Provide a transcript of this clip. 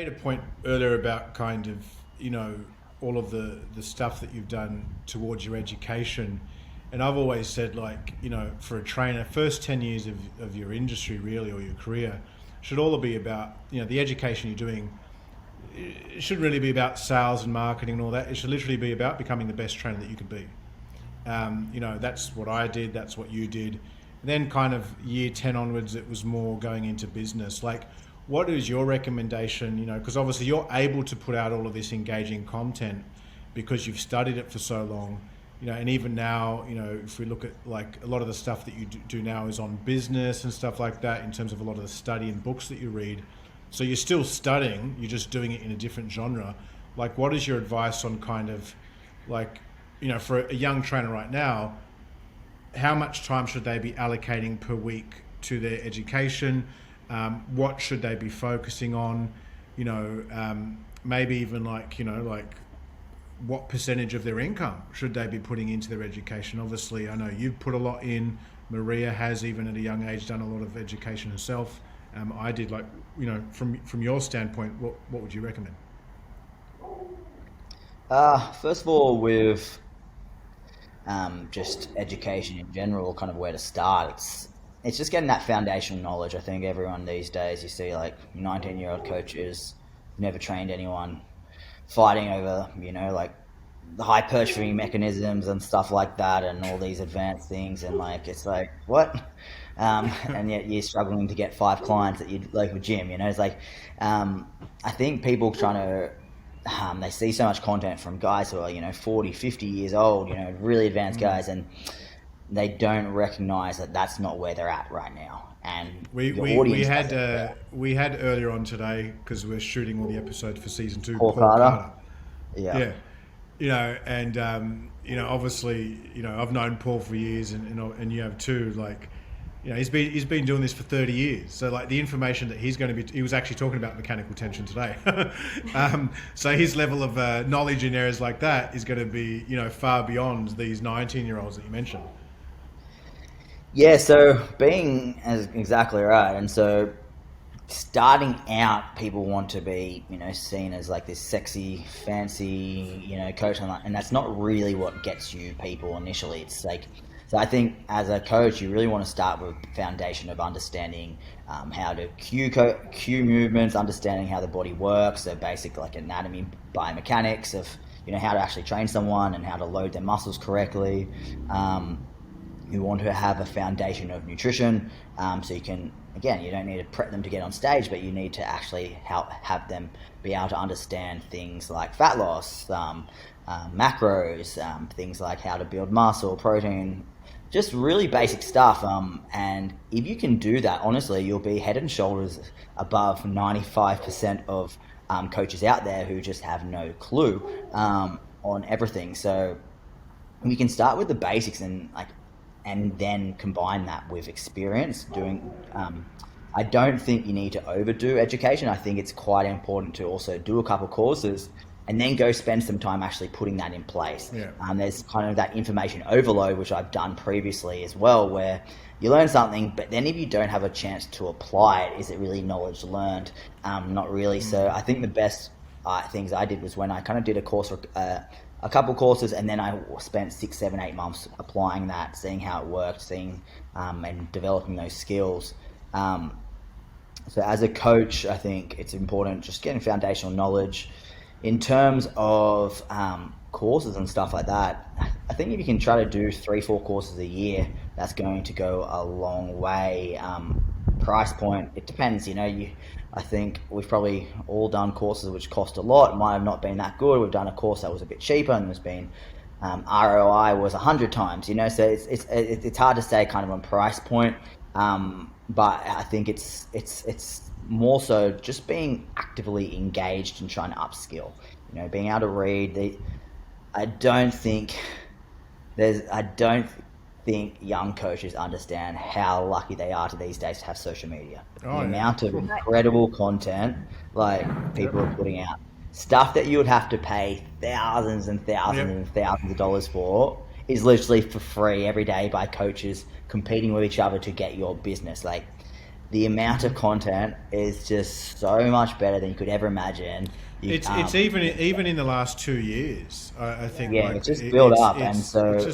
made a point earlier about kind of, all of the stuff that you've done towards your education. And I've always said, like, for a trainer, first 10 years of your industry, really, or your career, should all be about, the education you're doing. It shouldn't really be about sales and marketing and all that. It should literally be about becoming the best trainer that you could be. That's what I did. That's what you did. And then kind of year 10 onwards, it was more going into business. Like, what is your recommendation? Because obviously you're able to put out all of this engaging content because you've studied it for so long. And even now, if we look at like a lot of the stuff that you do now is on business and stuff like that in terms of a lot of the study and books that you read. So you're still studying, you're just doing it in a different genre. Like, what is your advice on kind of like, for a young trainer right now, how much time should they be allocating per week to their education? What should they be focusing on? Maybe even like, what percentage of their income should they be putting into their education? Obviously, I know you've put a lot in. Maria has, even at a young age, done a lot of education herself. I did, like, from your standpoint, what would you recommend? First of all, with just education in general, kind of where to start, it's just getting that foundational knowledge. I think everyone these days, you see like 19-year-old coaches, never trained anyone, fighting over, like the hypertrophy mechanisms and stuff like that, and all these advanced things, and like it's like what, and yet you're struggling to get 5 clients at your local gym. It's like I think people trying to they see so much content from guys who are 40, 50 years old, really advanced guys, and they don't recognize that that's not where they're at right now. And we had earlier on today, because we're shooting all the episodes for season 2, Paul Carter. Yeah. And obviously, I've known Paul for years, and you have too. Like, he's been doing this for 30 years. So like the information that he was actually talking about mechanical tension today. So his level of knowledge in areas like that is going to be, far beyond these 19-year-olds that you mentioned. Yeah, so being exactly right. And so starting out, people want to be, seen as like this sexy, fancy, coach, and that's not really what gets you people initially. It's like, so I think as a coach, you really want to start with the foundation of understanding how to cue movements, understanding how the body works, so basic like anatomy, biomechanics of, how to actually train someone and how to load their muscles correctly. You want to have a foundation of nutrition, so you can, again, you don't need to prep them to get on stage, but you need to actually have them be able to understand things like fat loss, macros, things like how to build muscle, protein, just really basic stuff. And if you can do that, honestly, you'll be head and shoulders above 95% of coaches out there who just have no clue on everything. So we can start with the basics and then combine that with experience doing. I don't think you need to overdo education. I think it's quite important to also do a couple courses and then go spend some time actually putting that in place. Yeah. There's kind of that information overload, which I've done previously as well, where you learn something, but then if you don't have a chance to apply it, is it really knowledge learned? Not really. So I think the best things I did was when I kind of did a course, a couple courses, and then I spent 6, 7, 8 months applying that, seeing how it worked, seeing and developing those skills. So as a coach, I think it's important just getting foundational knowledge. In terms of courses and stuff like that, I think if you can try to do 3, 4 courses a year, that's going to go a long way. Price point, it depends. I think we've probably all done courses which cost a lot. It might have not been that good. We've done a course that was a bit cheaper, and there's been ROI was 100 times. So it's hard to say kind of on price point. But I think it's more so just being actively engaged and trying to upskill. Being able to read. I don't think young coaches understand how lucky they are these days to have social media. The amount of incredible content like people are putting out, stuff that you would have to pay thousands and thousands and thousands of dollars for, is literally for free every day by coaches competing with each other to get your business. Like, the amount of content is just so much better than you could ever imagine. It's even in the last 2 years. I think yeah, like it's just built up, it's and so just